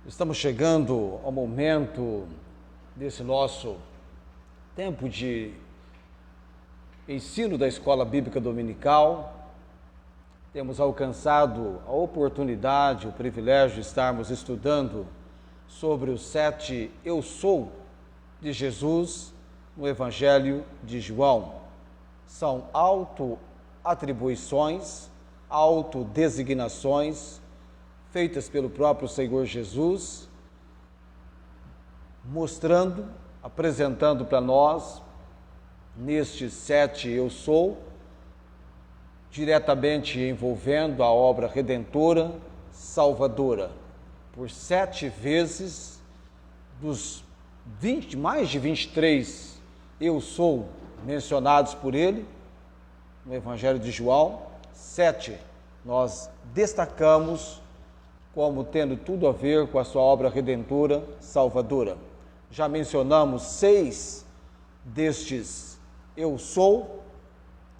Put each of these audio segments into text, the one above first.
Estamos chegando ao momento desse nosso tempo de ensino da Escola Bíblica Dominical. Temos alcançado a oportunidade, o privilégio de estarmos estudando sobre os 7 Eu Sou de Jesus no Evangelho de João. São autoatribuições, autodesignações feitas pelo próprio Senhor Jesus, mostrando, apresentando para nós, nestes 7 Eu Sou, diretamente envolvendo a obra redentora, salvadora, por 7 vezes dos mais de 23 Eu Sou mencionados por ele, no Evangelho de João, 7 nós destacamos como tendo tudo a ver com a sua obra redentora, salvadora. Já mencionamos 6 destes Eu Sou,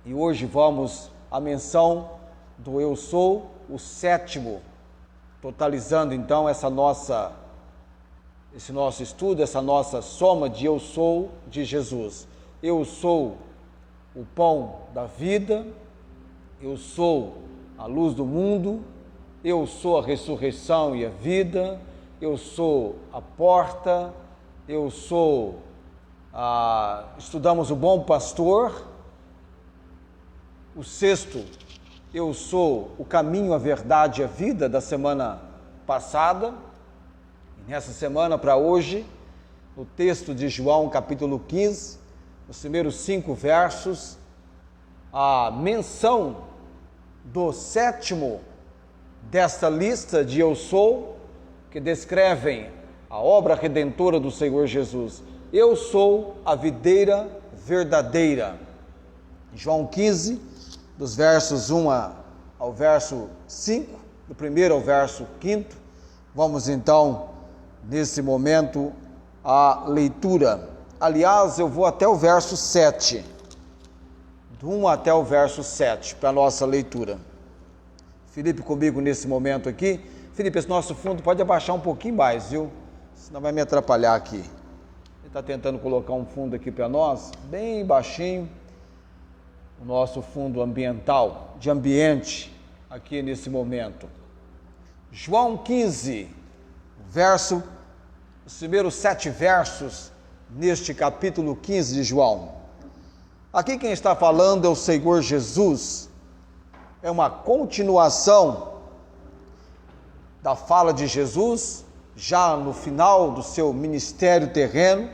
e hoje vamos à menção do Eu Sou, o 7º, totalizando então esse nosso estudo, essa nossa soma de Eu Sou de Jesus. Eu sou o pão da vida, eu sou a luz do mundo, eu sou a ressurreição e a vida, eu sou a porta, eu sou, estudamos o bom pastor. O 6º, eu sou o caminho, a verdade e a vida, da semana passada. E nessa semana, para hoje, no texto de João, capítulo 15, nos primeiros 5 versos, a menção do 7º desta lista de Eu Sou, que descrevem a obra redentora do Senhor Jesus. Eu sou a videira verdadeira. João 15, dos versos 1 ao verso 5, do primeiro ao verso 5, vamos então, nesse momento, à leitura. Aliás, eu vou até o verso 7, do 1 até o verso 7, para a nossa leitura. Felipe comigo nesse momento aqui. Felipe, esse nosso fundo pode abaixar um pouquinho mais, viu? Senão vai me atrapalhar aqui. Ele está tentando colocar um fundo aqui para nós, bem baixinho. O nosso fundo ambiental, de ambiente, aqui nesse momento. João 15, os primeiros 7 versos, neste capítulo 15 de João. Aqui quem está falando é o Senhor Jesus. É uma continuação da fala de Jesus, já no final do seu ministério terreno,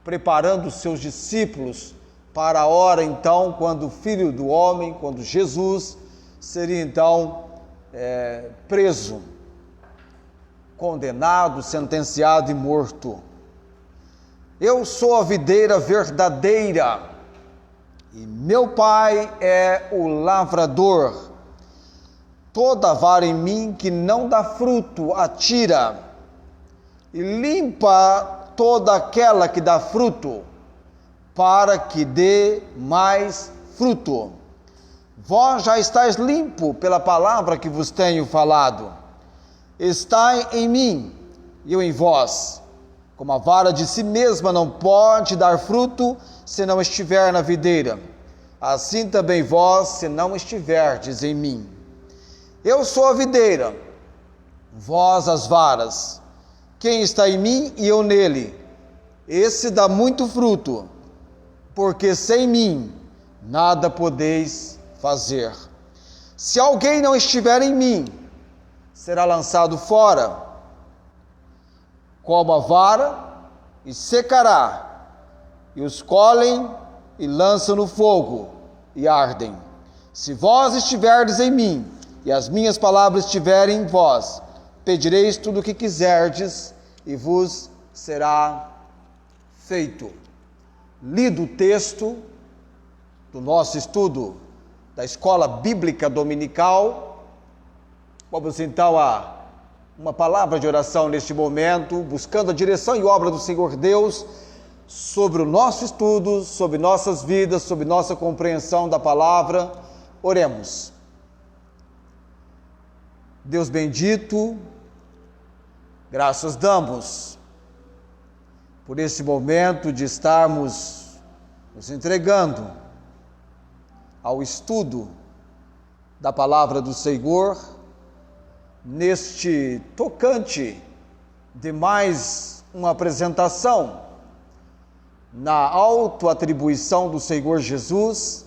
preparando os seus discípulos para a hora então, quando o Filho do Homem, quando Jesus, seria então preso, condenado, sentenciado e morto. Eu sou a videira verdadeira, e meu Pai é o lavrador. Toda vara em mim que não dá fruto, atira, e limpa toda aquela que dá fruto, para que dê mais fruto. Vós já estáis limpo pela palavra que vos tenho falado. Estai em mim, e eu em vós. Como a vara de si mesma não pode dar fruto, se não estiver na videira, assim também vós, se não estiverdes em mim. Eu sou a videira, vós as varas. Quem está em mim e eu nele, esse dá muito fruto, porque sem mim nada podeis fazer. Se alguém não estiver em mim, será lançado fora, como a vara, e secará, e os colhem e lançam no fogo, e ardem. Se vós estiverdes em mim, e as minhas palavras estiverem em vós, pedireis tudo o que quiserdes, e vos será feito. Lido o texto do nosso estudo da Escola Bíblica Dominical, vamos então a uma palavra de oração neste momento, buscando a direção e obra do Senhor Deus sobre o nosso estudo, sobre nossas vidas, sobre nossa compreensão da palavra. Oremos. Deus bendito, Graças damos por esse momento de estarmos nos entregando ao estudo da palavra do Senhor, neste tocante de mais uma apresentação na autoatribuição do Senhor Jesus,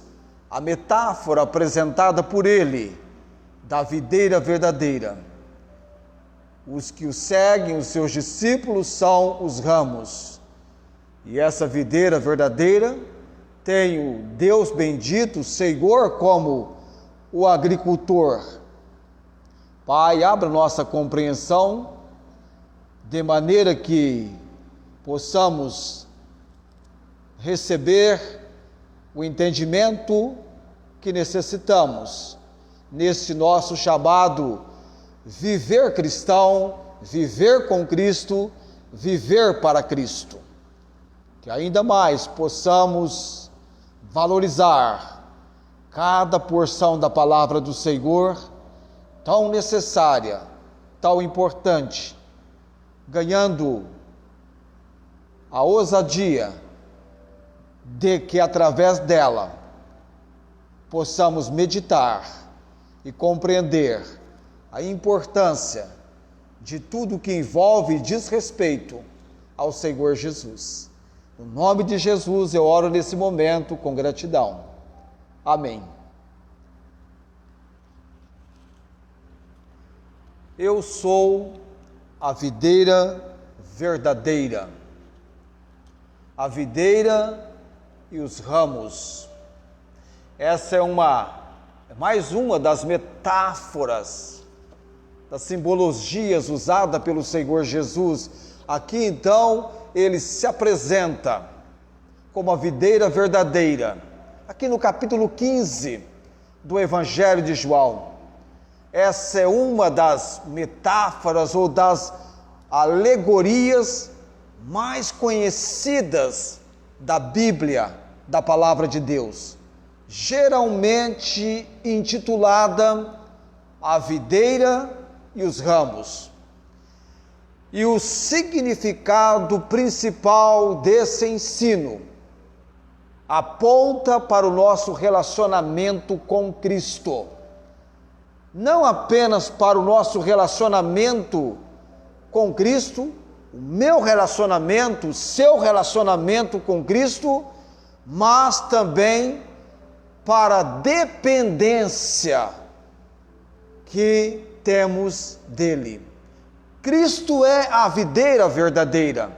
a metáfora apresentada por Ele da videira verdadeira. Os que o seguem, os seus discípulos, são os ramos. E essa videira verdadeira tem o Deus bendito, o Senhor, como o agricultor. Pai, abra nossa compreensão, de maneira que possamos receber o entendimento que necessitamos nesse nosso chamado viver cristão, viver com Cristo, viver para Cristo. Que ainda mais possamos valorizar cada porção da palavra do Senhor, tão necessária, tão importante, ganhando a ousadia de que através dela possamos meditar e compreender a importância de tudo que envolve e diz respeito ao Senhor Jesus. No nome de Jesus eu oro nesse momento com gratidão. Amém. Eu sou a videira verdadeira. A videira e os ramos. Essa é mais uma das metáforas, das simbologias usadas pelo Senhor Jesus. Aqui então ele se apresenta como a videira verdadeira. Aqui no capítulo 15 do Evangelho de João. Essa é uma das metáforas ou das alegorias mais conhecidas da Bíblia, da Palavra de Deus, geralmente intitulada A Videira e os Ramos. E o significado principal desse ensino aponta para o nosso relacionamento com Cristo. Não apenas para o nosso relacionamento com Cristo, o meu relacionamento, o seu relacionamento com Cristo, mas também para a dependência que temos dele. Cristo é a videira verdadeira.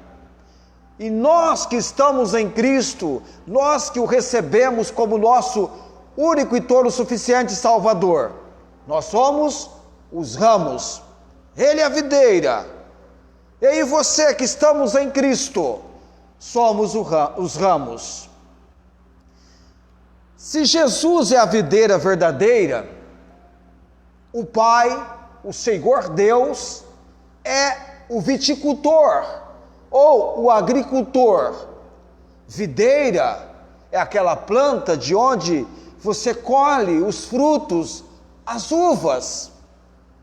E nós que estamos em Cristo, nós que o recebemos como nosso único e todo suficiente Salvador, nós somos os ramos. Ele é a videira. Eu e você que estamos em Cristo, somos os ramos. Se Jesus é a videira verdadeira, o Pai, o Senhor Deus, é o viticultor ou o agricultor. Videira é aquela planta de onde você colhe os frutos, as uvas,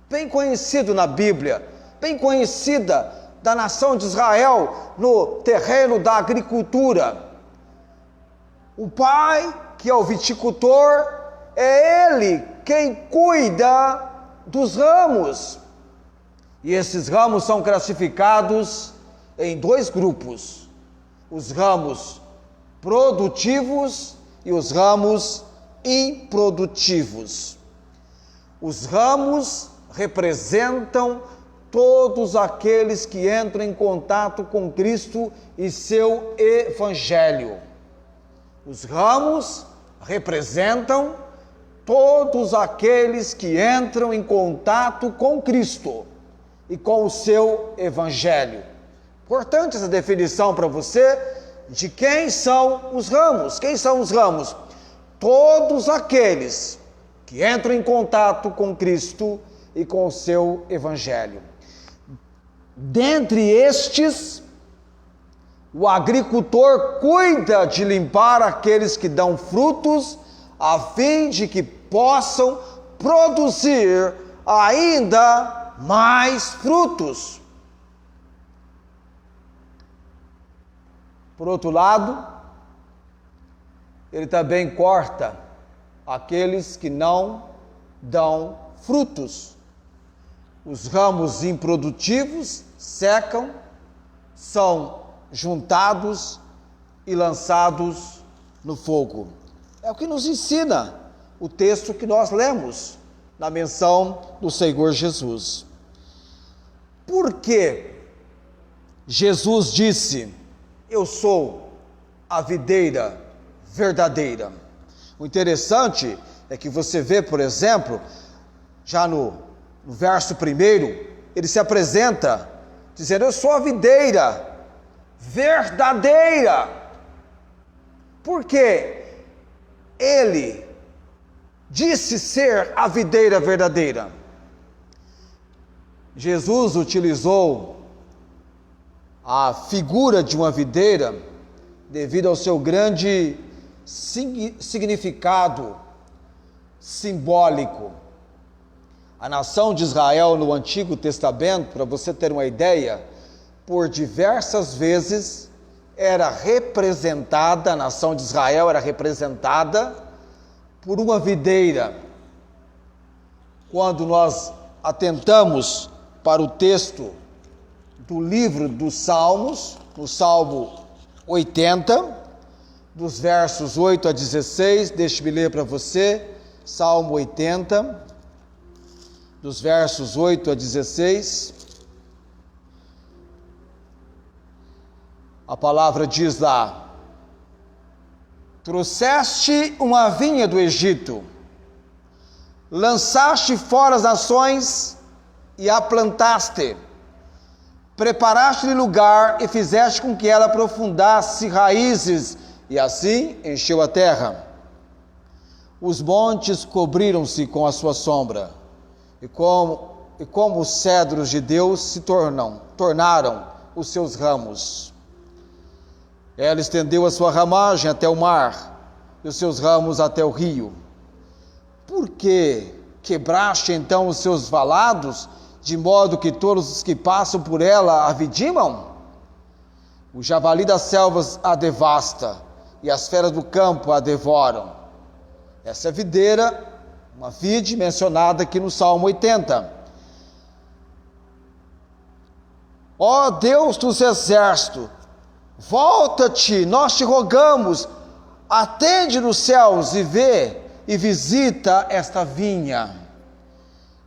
bem conhecido na Bíblia, bem conhecida da nação de Israel no terreno da agricultura. O Pai, que é o viticultor, é Ele quem cuida dos ramos. E esses ramos são classificados em dois grupos: os ramos produtivos e os ramos improdutivos. Os ramos representam todos aqueles que entram em contato com Cristo e seu Evangelho. Os ramos representam todos aqueles que entram em contato com Cristo e com o seu Evangelho. Importante essa definição para você de quem são os ramos. Quem são os ramos? Todos aqueles que entram em contato com Cristo e com o seu Evangelho. Dentre estes, o agricultor cuida de limpar aqueles que dão frutos, a fim de que possam produzir ainda mais frutos. Por outro lado, ele também corta aqueles que não dão frutos. Os ramos improdutivos secam, são juntados e lançados no fogo. É o que nos ensina o texto que nós lemos na menção do Senhor Jesus. Por que Jesus disse: eu sou a videira verdadeira? O interessante é que você vê, por exemplo, já no verso 1, ele se apresenta dizendo: eu sou a videira verdadeira. Porque ele disse ser a videira verdadeira. Jesus utilizou a figura de uma videira devido ao seu grande significado simbólico. A nação de Israel no Antigo Testamento, para você ter uma ideia, por diversas vezes era representada, a nação de Israel era representada por uma videira. Quando nós atentamos para o texto do livro dos Salmos, no Salmo 80, dos versos 8 a 16, deixe-me ler para você, Salmo 80, dos versos 8 a 16, a palavra diz lá: trouxeste uma vinha do Egito, lançaste fora as nações e a plantaste, preparaste-lhe lugar e fizeste com que ela aprofundasse raízes, e assim encheu a terra. Os montes cobriram-se com a sua sombra, e como os cedros de Deus se tornaram os seus ramos. Ela estendeu a sua ramagem até o mar, e os seus ramos até o rio. Por que quebraste então os seus valados, de modo que todos os que passam por ela a vidimam? O javali das selvas a devasta, e as feras do campo a devoram. Essa é a videira, uma vide mencionada aqui no Salmo 80. Ó Deus dos exércitos, volta-te, nós te rogamos, atende nos céus e vê e visita esta vinha.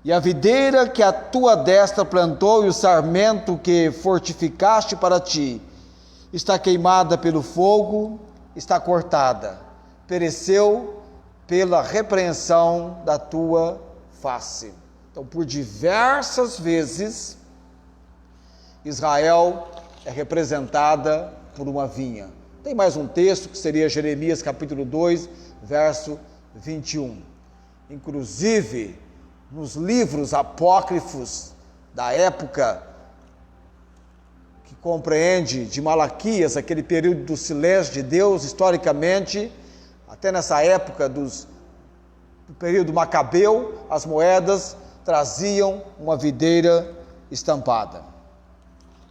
E a videira que a tua destra plantou e o sarmento que fortificaste para ti, está queimada pelo fogo, está cortada, pereceu pela repreensão da tua face. Então, por diversas vezes, Israel é representada por uma vinha. Tem mais um texto que seria Jeremias capítulo 2, verso 21. Inclusive, nos livros apócrifos da época que compreende de Malaquias, aquele período do silêncio de Deus, historicamente, até nessa época do período macabeu, as moedas traziam uma videira estampada.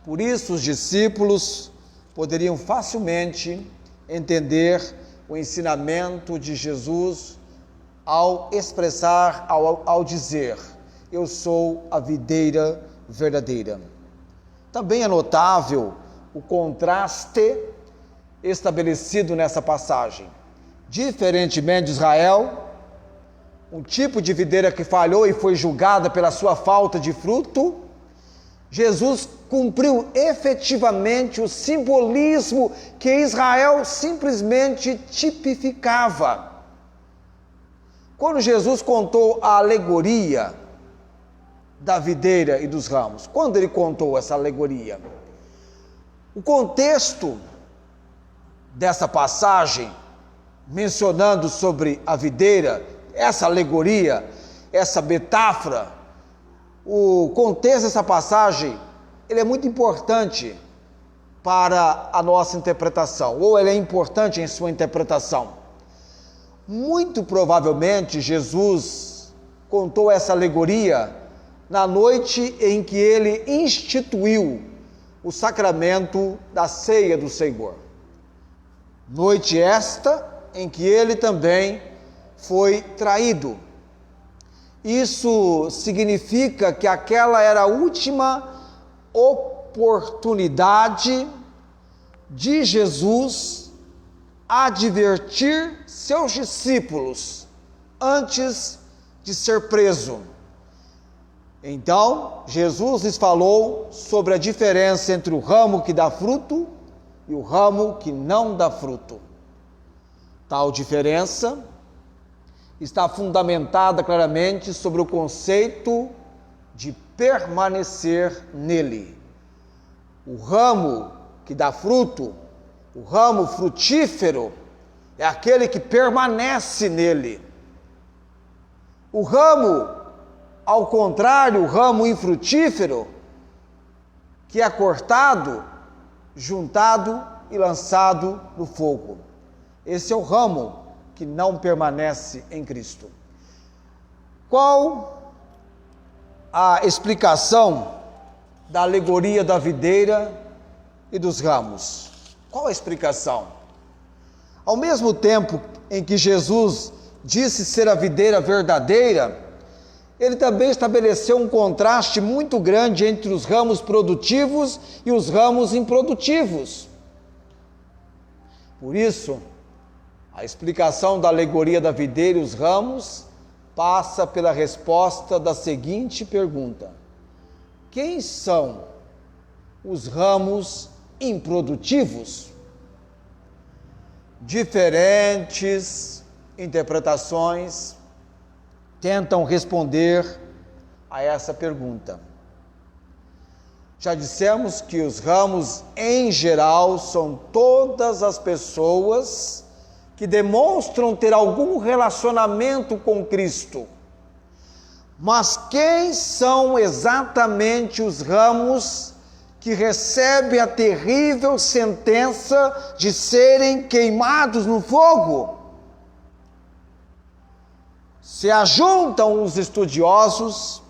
Por isso os discípulos poderiam facilmente entender o ensinamento de Jesus ao expressar, ao dizer: eu sou a videira verdadeira. Também é notável o contraste estabelecido nessa passagem. Diferentemente de Israel, um tipo de videira que falhou e foi julgada pela sua falta de fruto, Jesus cumpriu efetivamente o simbolismo que Israel simplesmente tipificava. Quando Jesus contou a alegoria da videira e dos ramos, quando ele contou essa alegoria, o contexto dessa passagem, mencionando sobre a videira, essa alegoria, essa metáfora, o contexto dessa passagem, ele é muito importante para a nossa interpretação, ou ele é importante em sua interpretação. Muito provavelmente Jesus contou essa alegoria na noite em que ele instituiu o sacramento da ceia do Senhor. Noite esta em que ele também foi traído. Isso significa que aquela era a última oportunidade de Jesus advertir seus discípulos antes de ser preso. Então, Jesus lhes falou sobre a diferença entre o ramo que dá fruto e o ramo que não dá fruto. Tal diferença está fundamentada claramente sobre o conceito de permanecer nele. O ramo que dá fruto, o ramo frutífero, é aquele que permanece nele. O ramo, ao contrário, o ramo infrutífero, que é cortado, juntado e lançado no fogo. Esse é o ramo que não permanece em Cristo. Qual a explicação da alegoria da videira e dos ramos? Qual a explicação? Ao mesmo tempo em que Jesus disse ser a videira verdadeira, ele também estabeleceu um contraste muito grande entre os ramos produtivos e os ramos improdutivos. Por isso, a explicação da alegoria da videira e os ramos passa pela resposta da seguinte pergunta: quem são os ramos improdutivos? Diferentes interpretações tentam responder a essa pergunta. Já dissemos que os ramos, em geral, são todas as pessoas que demonstram ter algum relacionamento com Cristo. Mas quem são exatamente os ramos que recebem a terrível sentença de serem queimados no fogo? Se ajuntam os estudiosos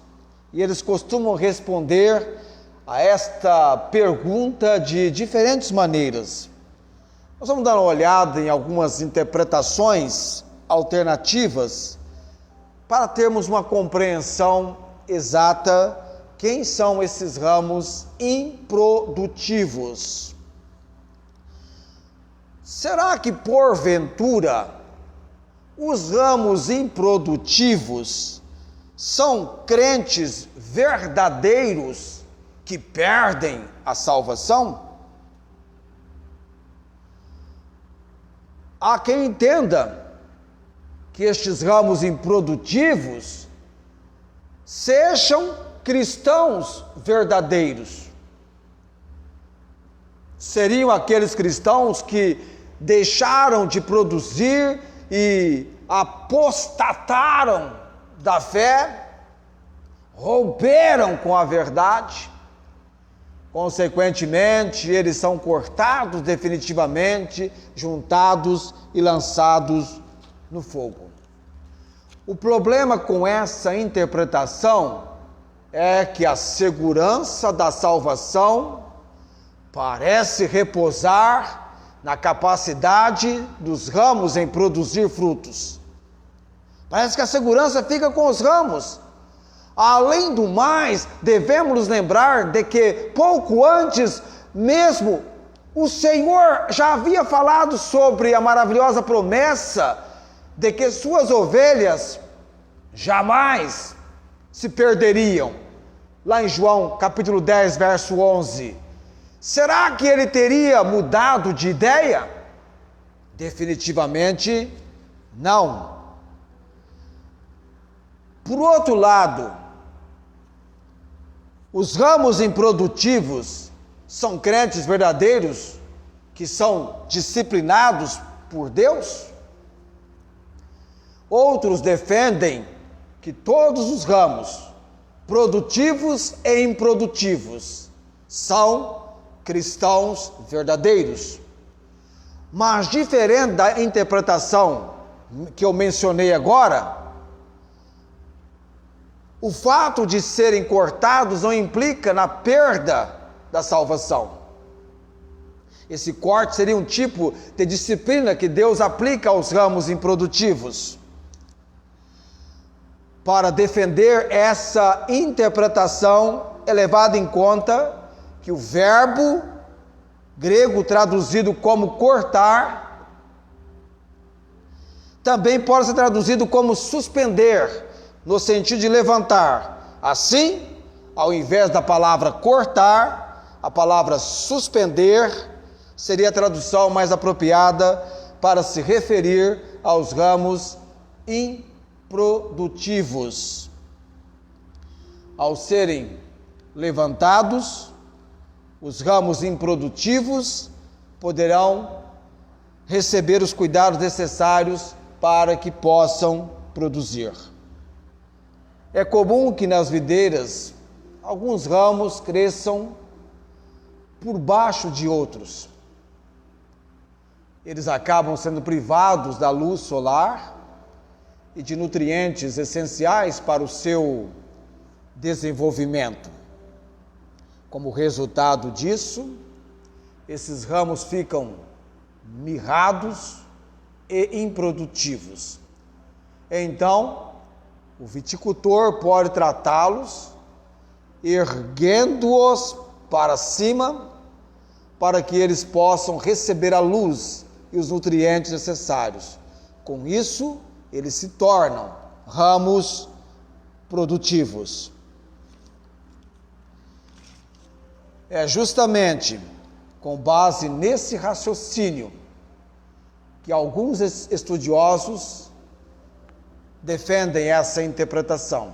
e eles costumam responder a esta pergunta de diferentes maneiras. Nós vamos dar uma olhada em algumas interpretações alternativas para termos uma compreensão exata quem são esses ramos improdutivos. Será que porventura os ramos improdutivos são crentes verdadeiros que perdem a salvação? Há quem entenda que estes ramos improdutivos sejam cristãos verdadeiros. Seriam aqueles cristãos que deixaram de produzir e apostataram da fé, romperam com a verdade. Consequentemente, eles são cortados definitivamente, juntados e lançados no fogo. O problema com essa interpretação é que a segurança da salvação parece repousar na capacidade dos ramos em produzir frutos. Parece que a segurança fica com os ramos. Além do mais, devemos nos lembrar de que pouco antes mesmo o Senhor já havia falado sobre a maravilhosa promessa de que suas ovelhas jamais se perderiam. Lá em João capítulo 10, verso 11. Será que ele teria mudado de ideia? Definitivamente não. Por outro lado, os ramos improdutivos são crentes verdadeiros que são disciplinados por Deus? Outros defendem que todos os ramos, produtivos e improdutivos, são cristãos verdadeiros. Mas diferente da interpretação que eu mencionei agora, o fato de serem cortados não implica na perda da salvação. Esse corte seria um tipo de disciplina que Deus aplica aos ramos improdutivos. Para defender essa interpretação, é levado em conta que o verbo grego traduzido como cortar também pode ser traduzido como suspender, no sentido de levantar. Assim, ao invés da palavra cortar, a palavra suspender seria a tradução mais apropriada para se referir aos ramos improdutivos. Ao serem levantados, os ramos improdutivos poderão receber os cuidados necessários para que possam produzir. É comum que nas videiras alguns ramos cresçam por baixo de outros. Eles acabam sendo privados da luz solar e de nutrientes essenciais para o seu desenvolvimento. Como resultado disso, esses ramos ficam mirrados e improdutivos. Então, o viticultor pode tratá-los, erguendo-os para cima, para que eles possam receber a luz e os nutrientes necessários. Com isso, eles se tornam ramos produtivos. É justamente com base nesse raciocínio que alguns estudiosos defendem essa interpretação.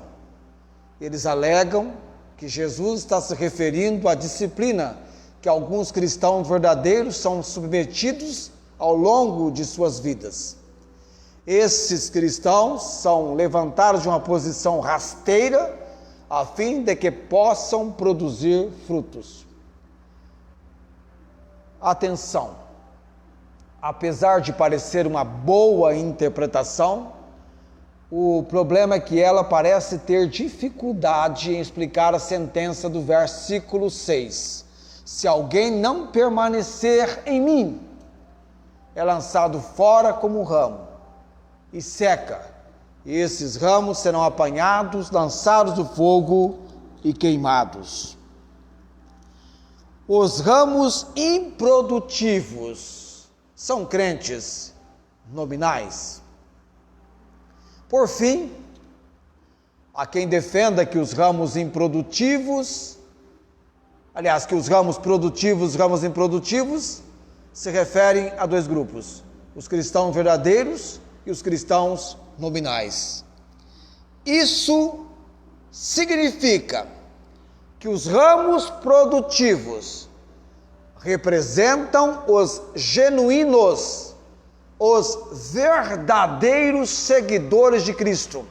Eles alegam que Jesus está se referindo à disciplina que alguns cristãos verdadeiros são submetidos ao longo de suas vidas. Esses cristãos são levantados de uma posição rasteira a fim de que possam produzir frutos. Atenção! Apesar de parecer uma boa interpretação, o problema é que ela parece ter dificuldade em explicar a sentença do versículo 6. Se alguém não permanecer em mim, é lançado fora como um ramo e seca. E esses ramos serão apanhados, lançados no fogo e queimados. Os ramos improdutivos são crentes nominais. Por fim, há quem defenda que os ramos improdutivos, que os ramos produtivos e os ramos improdutivos se referem a dois grupos: os cristãos verdadeiros e os cristãos nominais. Isso significa que os ramos produtivos representam os genuínos, os verdadeiros seguidores de Cristo,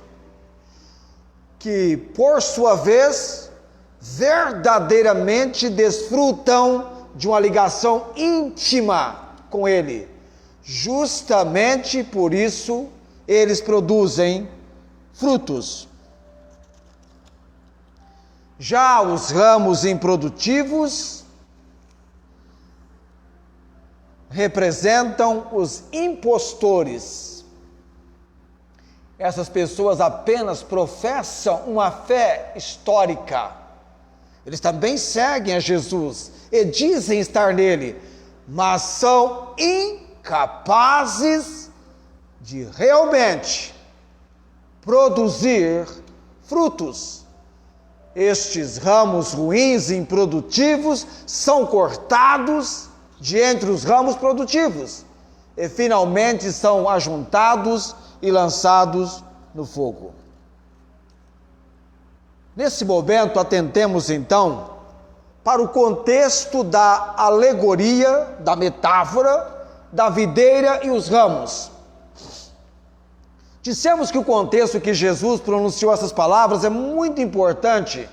que, por sua vez, verdadeiramente desfrutam de uma ligação íntima com Ele. Justamente por isso, eles produzem frutos. Já os ramos improdutivos representam os impostores. Essas pessoas apenas professam uma fé histórica. Eles também seguem a Jesus e dizem estar nele, mas são incapazes de realmente produzir frutos. Estes ramos ruins e improdutivos são cortados de entre os ramos produtivos e finalmente são ajuntados e lançados no fogo. Nesse momento, atentemos então para o contexto da alegoria, da metáfora, da videira e os ramos. Dissemos que o contexto que Jesus pronunciou essas palavras é muito importante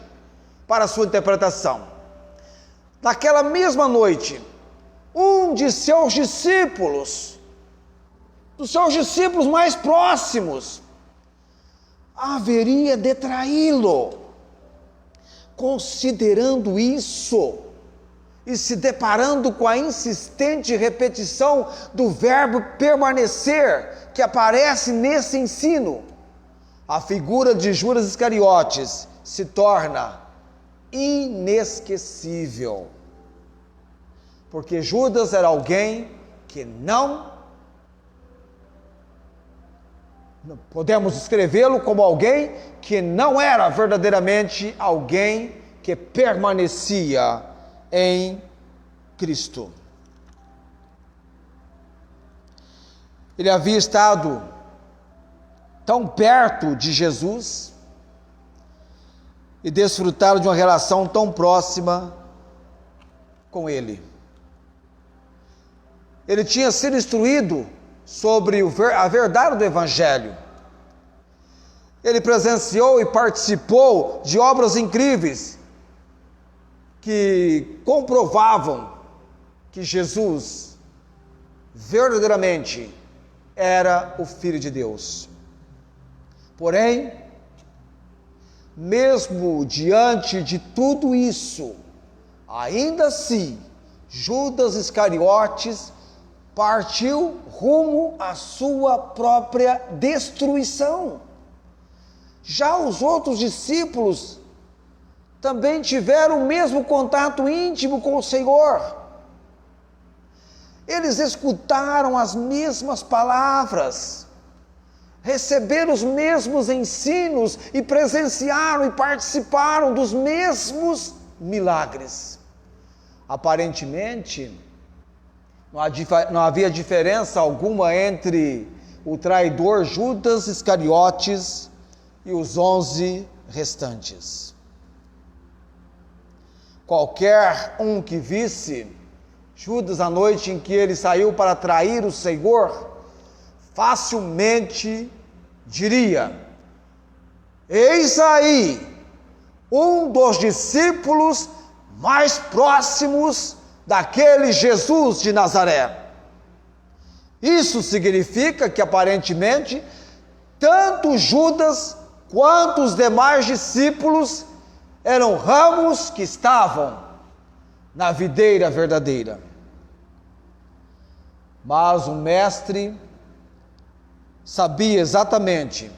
para a sua interpretação. Naquela mesma noite, um de seus discípulos, dos seus discípulos mais próximos, haveria de traí-lo. Considerando isso, e se deparando com a insistente repetição do verbo permanecer, que aparece nesse ensino, a figura de Judas Iscariotes se torna inesquecível. Porque Judas era alguém que não podemos descrevê-lo como alguém que não era verdadeiramente alguém que permanecia em Cristo. Ele havia estado tão perto de Jesus e desfrutado de uma relação tão próxima com Ele. Ele tinha sido instruído sobre a verdade do Evangelho. Ele presenciou e participou de obras incríveis que comprovavam que Jesus verdadeiramente era o Filho de Deus. Porém, mesmo diante de tudo isso, ainda assim, Judas Iscariotes partiu rumo à sua própria destruição. Já os outros discípulos também tiveram o mesmo contato íntimo com o Senhor. Eles escutaram as mesmas palavras, receberam os mesmos ensinos e presenciaram e participaram dos mesmos milagres. Aparentemente, não havia diferença alguma entre o traidor Judas Iscariotes e os 11 restantes. Qualquer um que visse Judas a noite em que ele saiu para trair o Senhor, facilmente diria: eis aí um dos discípulos mais próximos daquele Jesus de Nazaré. Isso significa que aparentemente tanto Judas quanto os demais discípulos eram ramos que estavam na videira verdadeira. Mas o mestre sabia exatamente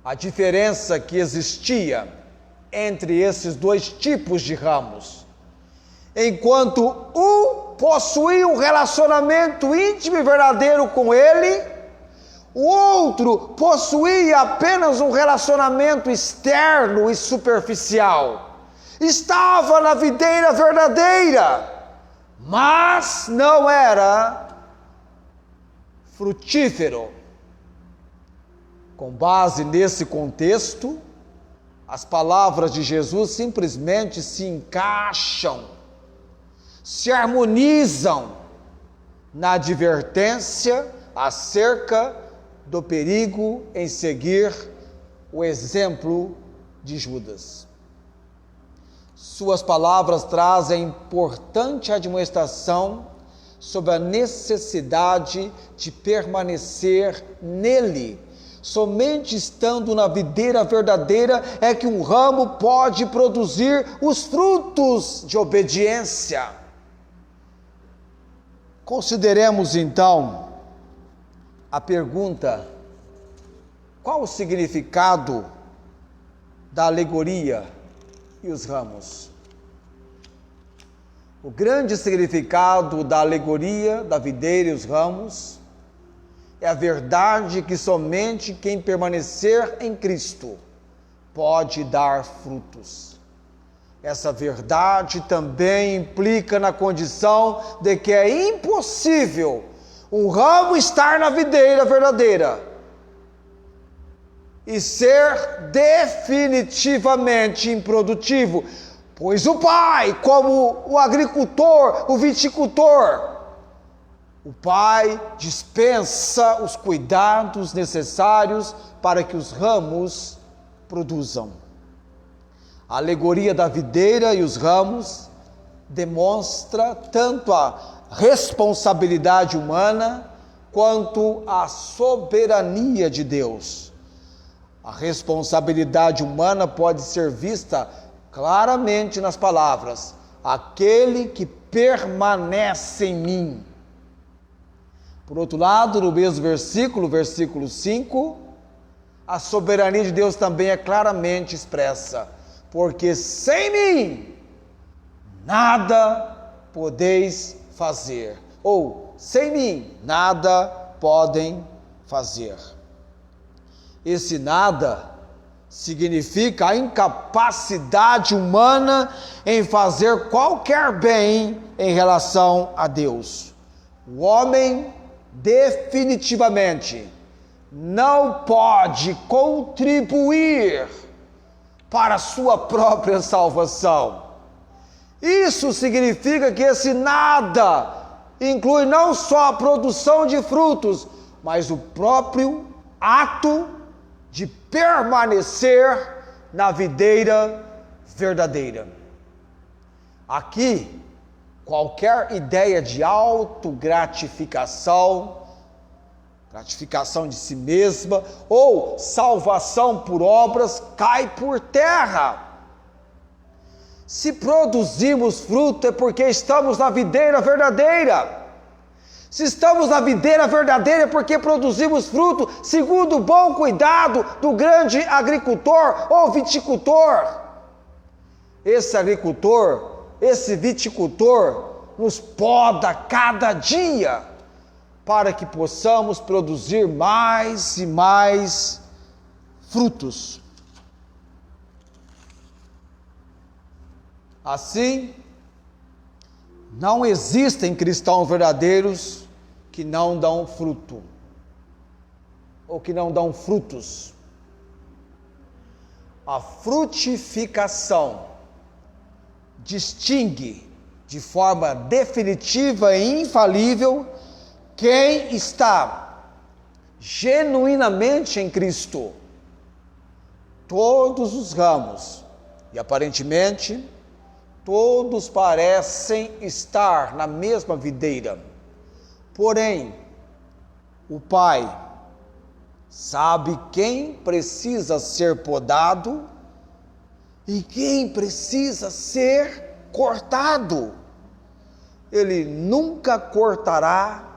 a diferença que existia entre esses dois tipos de ramos. Enquanto um possuía um relacionamento íntimo e verdadeiro com ele, o outro possuía apenas um relacionamento externo e superficial. Estava na videira verdadeira, mas não era frutífero. Com base nesse contexto, as palavras de Jesus simplesmente se encaixam, se harmonizam na advertência acerca do perigo em seguir o exemplo de Judas. Suas palavras trazem importante admoestação sobre a necessidade de permanecer nele. Somente estando na videira verdadeira é que um ramo pode produzir os frutos de obediência. Consideremos então a pergunta: qual o significado da alegoria e os ramos? O grande significado da alegoria, da videira e os ramos é a verdade que somente quem permanecer em Cristo pode dar frutos. Essa verdade também implica na condição de que é impossível um ramo estar na videira verdadeira e ser definitivamente improdutivo, pois o Pai, como o agricultor, o viticultor, o Pai dispensa os cuidados necessários para que os ramos produzam. A alegoria da videira e os ramos demonstra tanto a responsabilidade humana quanto a soberania de Deus. A responsabilidade humana pode ser vista claramente nas palavras: aquele que permanece em mim. Por outro lado, no mesmo versículo 5, a soberania de Deus também é claramente expressa. Porque sem mim, nada podeis fazer. Ou, sem mim, nada podem fazer. Esse nada significa a incapacidade humana em fazer qualquer bem em relação a Deus. O homem definitivamente não pode contribuir para a sua própria salvação. Isso significa que esse nada inclui não só a produção de frutos, mas o próprio ato de permanecer na videira verdadeira. Aqui, qualquer ideia de autogratificação, gratificação de si mesma ou salvação por obras cai por terra. Se produzimos fruto é porque estamos na videira verdadeira. Se estamos na videira verdadeira é porque produzimos fruto segundo o bom cuidado do grande agricultor ou viticultor. Esse agricultor, esse viticultor nos poda cada dia para que possamos produzir mais e mais frutos. Assim, não existem cristãos verdadeiros que não dão fruto, ou que não dão frutos. A frutificação distingue de forma definitiva e infalível quem está genuinamente em Cristo. Todos os ramos, e aparentemente, todos parecem estar na mesma videira. Porém, o Pai sabe quem precisa ser podado e quem precisa ser cortado. Ele nunca cortará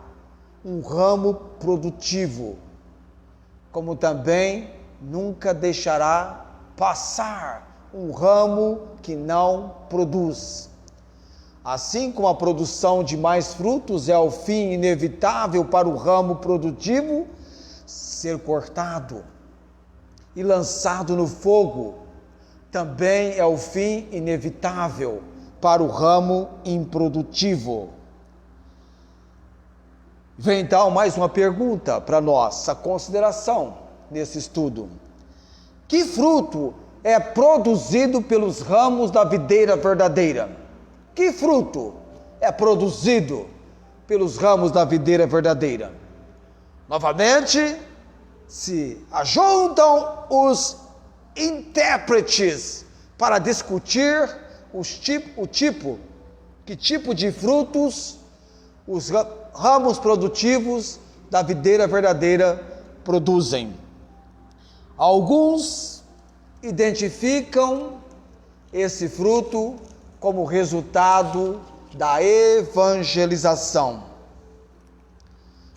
um ramo produtivo, como também nunca deixará passar um ramo que não produz. Assim como a produção de mais frutos é o fim inevitável para o ramo produtivo ser cortado e lançado no fogo, também é o fim inevitável para o ramo improdutivo. Vem então mais uma pergunta para nossa consideração nesse estudo. Que fruto é produzido pelos ramos da videira verdadeira? Que fruto é produzido pelos ramos da videira verdadeira? Novamente, se ajuntam os intérpretes para discutir que tipo de frutos os ramos produtivos da videira verdadeira produzem. Alguns identificam esse fruto como resultado da evangelização.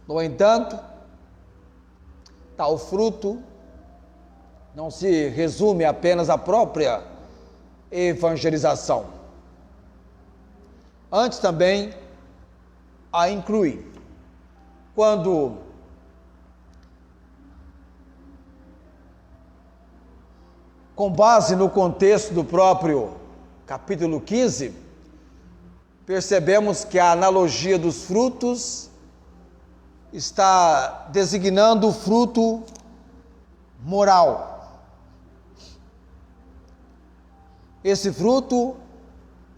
No entanto, tal fruto não se resume apenas à própria evangelização. Antes também a inclui. Quando com base no contexto do próprio capítulo 15, percebemos que a analogia dos frutos está designando o fruto moral. Esse fruto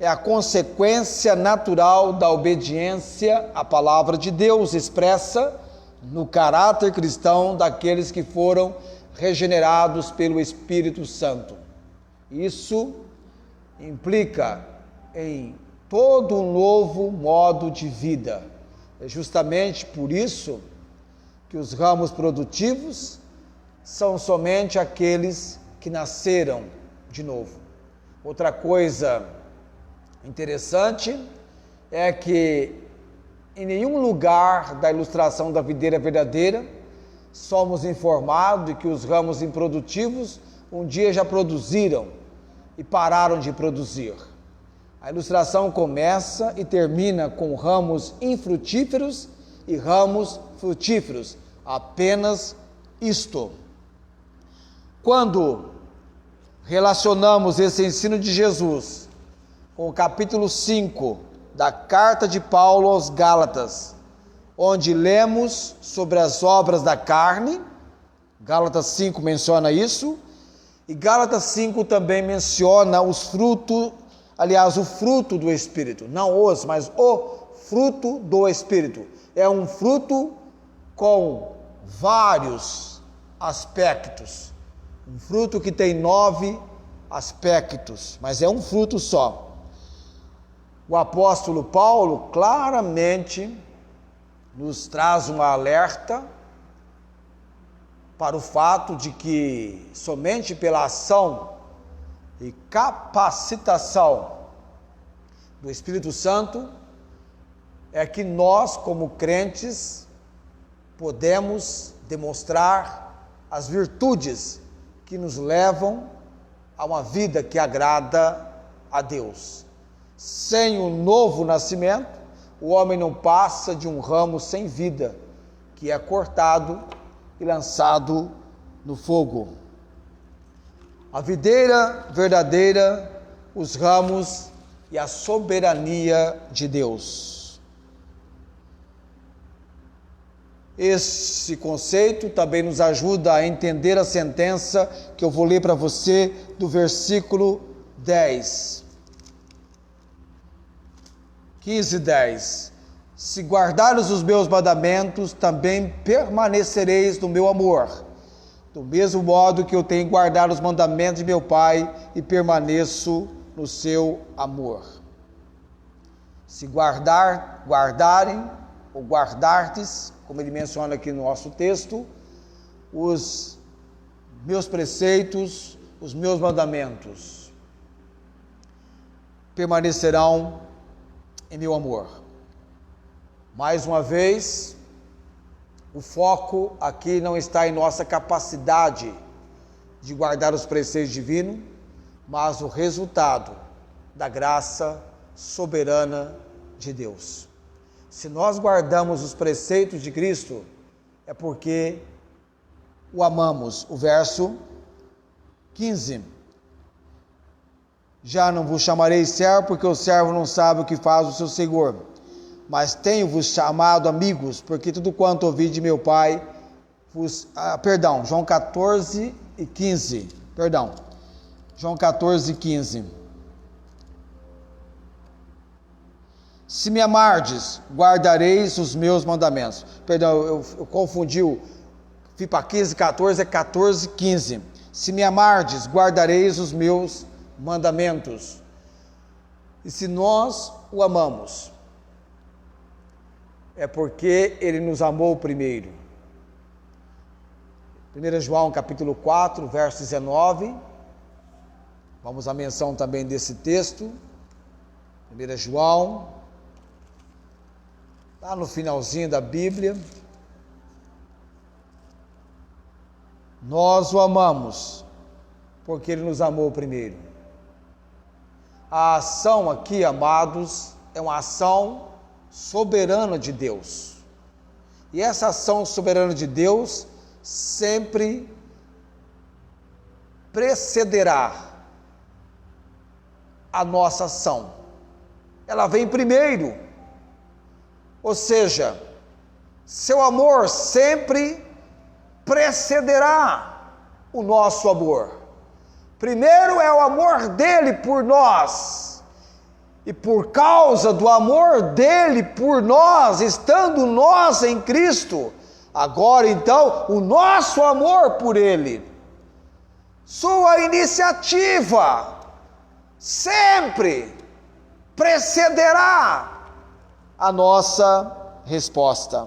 é a consequência natural da obediência à palavra de Deus, expressa no caráter cristão daqueles que foram regenerados pelo Espírito Santo. Isso implica em todo um novo modo de vida. É justamente por isso que os ramos produtivos são somente aqueles que nasceram de novo. Outra coisa Interessante é que em nenhum lugar da ilustração da videira verdadeira somos informados de que os ramos improdutivos um dia já produziram e pararam de produzir. A ilustração começa e termina com ramos infrutíferos e ramos frutíferos. Apenas isto. Quando relacionamos esse ensino de Jesus com o capítulo 5 da carta de Paulo aos Gálatas, onde lemos sobre as obras da carne, Gálatas 5 menciona isso, e Gálatas 5 também menciona os frutos, aliás, o fruto do Espírito, não os, mas o fruto do Espírito. É um fruto com vários aspectos, um fruto que tem 9 aspectos, mas é um fruto só. O apóstolo Paulo claramente nos traz um alerta para o fato de que somente pela ação e capacitação do Espírito Santo é que nós, como crentes, podemos demonstrar as virtudes que nos levam a uma vida que agrada a Deus. Sem o novo nascimento, o homem não passa de um ramo sem vida, que é cortado e lançado no fogo. A videira verdadeira, os ramos e a soberania de Deus. Esse conceito também nos ajuda a entender a sentença que eu vou ler para você do versículo 10. 15:10. Se guardares os meus mandamentos, também permanecereis no meu amor, do mesmo modo que eu tenho guardado os mandamentos de meu Pai e permaneço no seu amor. Se guardarem ou guardardes, como ele menciona aqui no nosso texto, os meus preceitos, os meus mandamentos, permanecerão em meu amor. Mais uma vez, o foco aqui não está em nossa capacidade de guardar os preceitos divinos, mas o resultado da graça soberana de Deus. Se nós guardamos os preceitos de Cristo, é porque o amamos. O verso 15. Já não vos chamarei servo, porque o servo não sabe o que faz o seu senhor. Mas tenho-vos chamado amigos, porque tudo quanto ouvi de meu Pai João 14 e 15. João 14 e 15. Se me amardes, guardareis os meus mandamentos. Eu confundi, fui para 15, 14, é 14, 15. Se me amardes, guardareis os meus mandamentos. E se nós o amamos, é porque ele nos amou primeiro. 1 João capítulo 4, verso 19. Vamos à menção também desse texto. 1 João, lá no finalzinho da Bíblia. Nós o amamos porque ele nos amou primeiro. A ação aqui, amados, é uma ação soberana de Deus. E essa ação soberana de Deus sempre precederá a nossa ação. Ela vem primeiro. Ou seja, seu amor sempre precederá o nosso amor. Primeiro é o amor dele por nós. E por causa do amor dele por nós, estando nós em Cristo, agora então o nosso amor por ele, sua iniciativa sempre precederá a nossa resposta.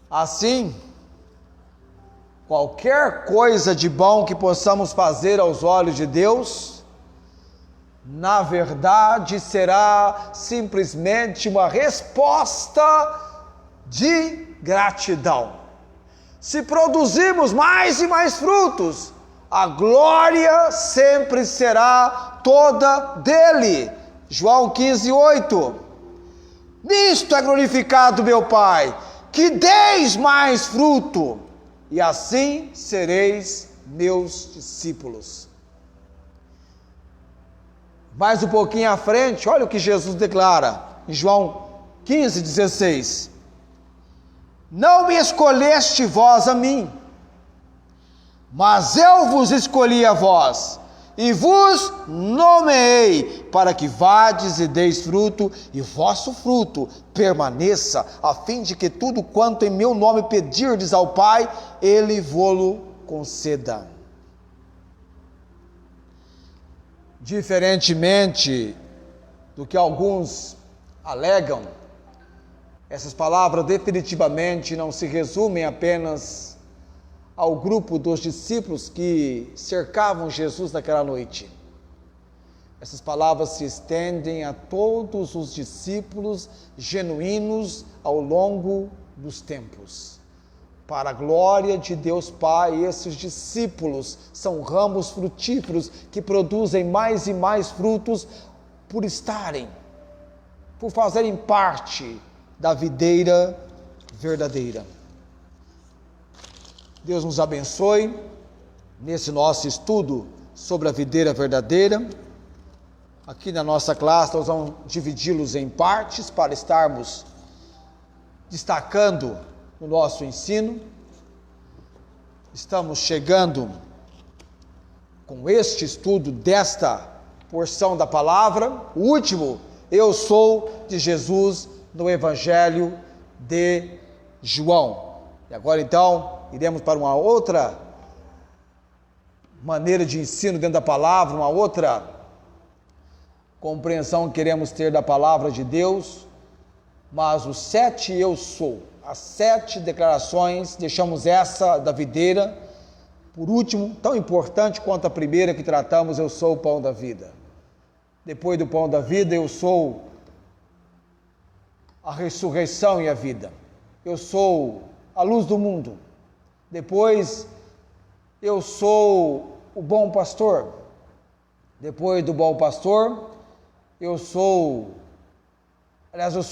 Assim, qualquer coisa de bom que possamos fazer aos olhos de Deus, na verdade será simplesmente uma resposta de gratidão. Se produzirmos mais e mais frutos, a glória sempre será toda dele. João 15:8. Nisto é glorificado meu Pai, que deis mais fruto, e assim sereis meus discípulos. Mais um pouquinho à frente, olha o que Jesus declara em João 15:16. Não me escolheste vós a mim, mas eu vos escolhi a vós, e vos nomeei, para que vades e deis fruto, e vosso fruto permaneça, a fim de que tudo quanto em meu nome pedirdes ao Pai, Ele vô-lo conceda. Diferentemente do que alguns alegam, essas palavras definitivamente não se resumem apenas ao grupo dos discípulos que cercavam Jesus naquela noite. Essas palavras se estendem a todos os discípulos genuínos ao longo dos tempos. Para a glória de Deus Pai, esses discípulos são ramos frutíferos que produzem mais e mais frutos por fazerem parte da videira verdadeira. Deus nos abençoe nesse nosso estudo sobre a videira verdadeira. Aqui na nossa classe nós vamos dividi-los em partes para estarmos destacando no nosso ensino. Estamos chegando com este estudo desta porção da palavra, o último, eu sou de Jesus, no Evangelho de João. E agora então, iremos para uma outra maneira de ensino dentro da palavra, uma outra compreensão que queremos ter da palavra de Deus, mas os 7 eu sou, as 7 declarações, deixamos essa da videira, por último, tão importante quanto a primeira que tratamos, eu sou o pão da vida. Depois do pão da vida, eu sou a ressurreição e a vida. Eu sou a luz do mundo. Depois, eu sou o bom pastor. Depois do bom pastor, eu sou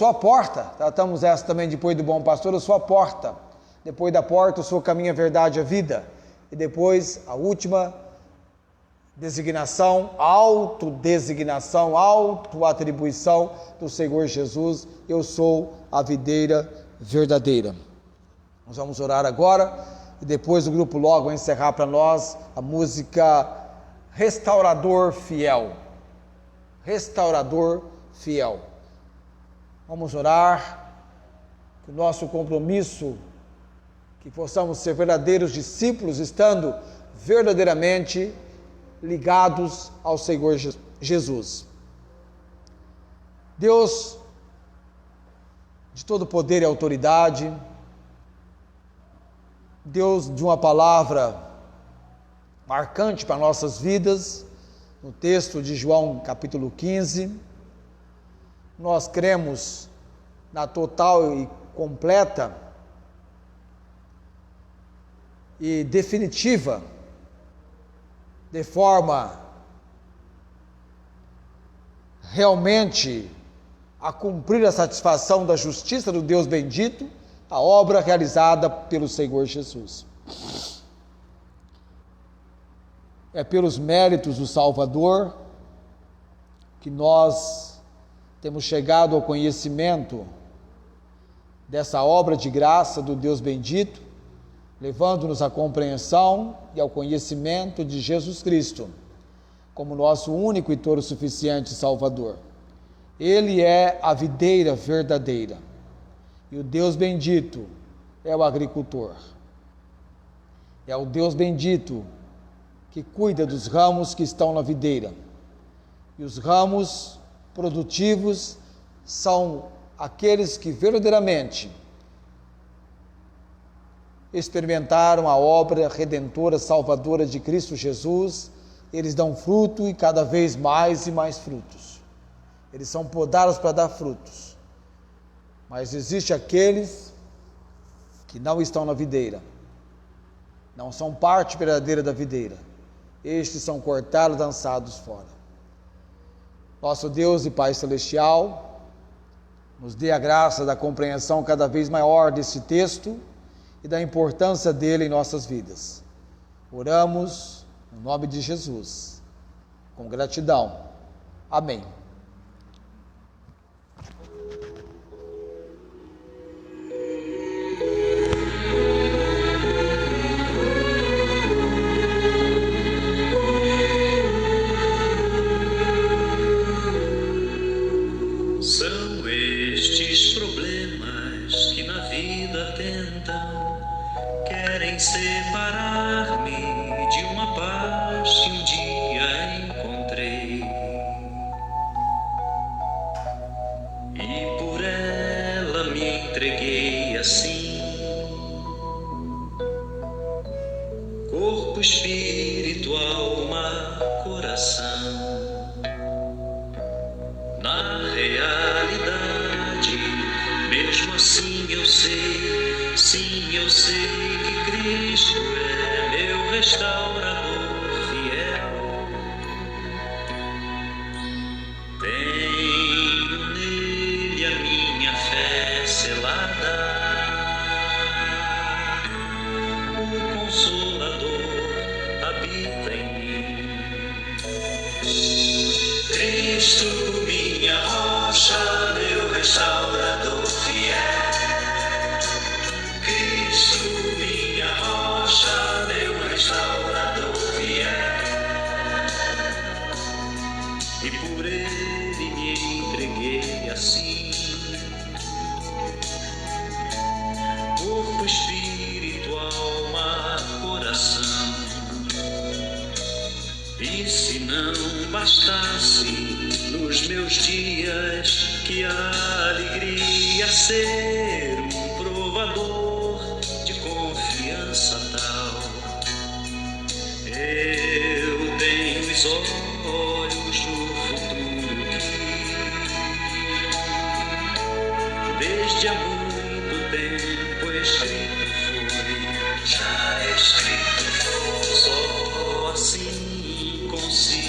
a porta. Tratamos essa também depois do bom pastor, eu sou a porta. Depois da porta, eu sou o caminho, a verdade e a vida. E depois, a última designação, autodesignação, autoatribuição do Senhor Jesus, eu sou a videira verdadeira. Nós vamos orar agora e depois o grupo logo vai encerrar para nós a música Restaurador Fiel. Restaurador Fiel. Vamos orar, que o nosso compromisso, que possamos ser verdadeiros discípulos, estando verdadeiramente ligados ao Senhor Jesus. Deus de todo poder e autoridade, Deus de uma palavra marcante para nossas vidas, no texto de João capítulo 15, nós cremos na total e completa e definitiva, de forma realmente a cumprir a satisfação da justiça do Deus bendito, a obra realizada pelo Senhor Jesus. É pelos méritos do Salvador que nós temos chegado ao conhecimento dessa obra de graça do Deus bendito, levando-nos à compreensão e ao conhecimento de Jesus Cristo, como nosso único e todo suficiente Salvador. Ele é a videira verdadeira, e o Deus bendito é o agricultor. É o Deus bendito que cuida dos ramos que estão na videira. E os ramos produtivos são aqueles que verdadeiramente experimentaram a obra redentora, salvadora de Cristo Jesus, eles dão fruto e cada vez mais e mais frutos. Eles são podados para dar frutos. Mas existe aqueles que não estão na videira, não são parte verdadeira da videira. Estes são cortados, lançados fora. Nosso Deus e Pai Celestial, nos dê a graça da compreensão cada vez maior desse texto e da importância dele em nossas vidas. Oramos no nome de Jesus, com gratidão. Amém. São estes problemas que na vida tentam, querem separar-me de uma paz que um dia encontrei. E por ela me entreguei assim, corpo, espírito, alma, coração. Na realidade, mesmo assim eu sei, sim, eu sei que Cristo é meu restaurador fiel. Tenho nele a minha fé selada, o Consolador habita em mim. Cristo, minha rocha, meu restaurador fiel. Cristo, minha rocha, meu restaurador fiel. E por ele me entreguei assim, corpo, espírito, alma, coração. E se não bastasse nos meus dias que a alegria ser um provador de confiança tal, eu tenho os olhos no futuro que desde há muito tempo escrito foi, já escrito foi, só assim consigo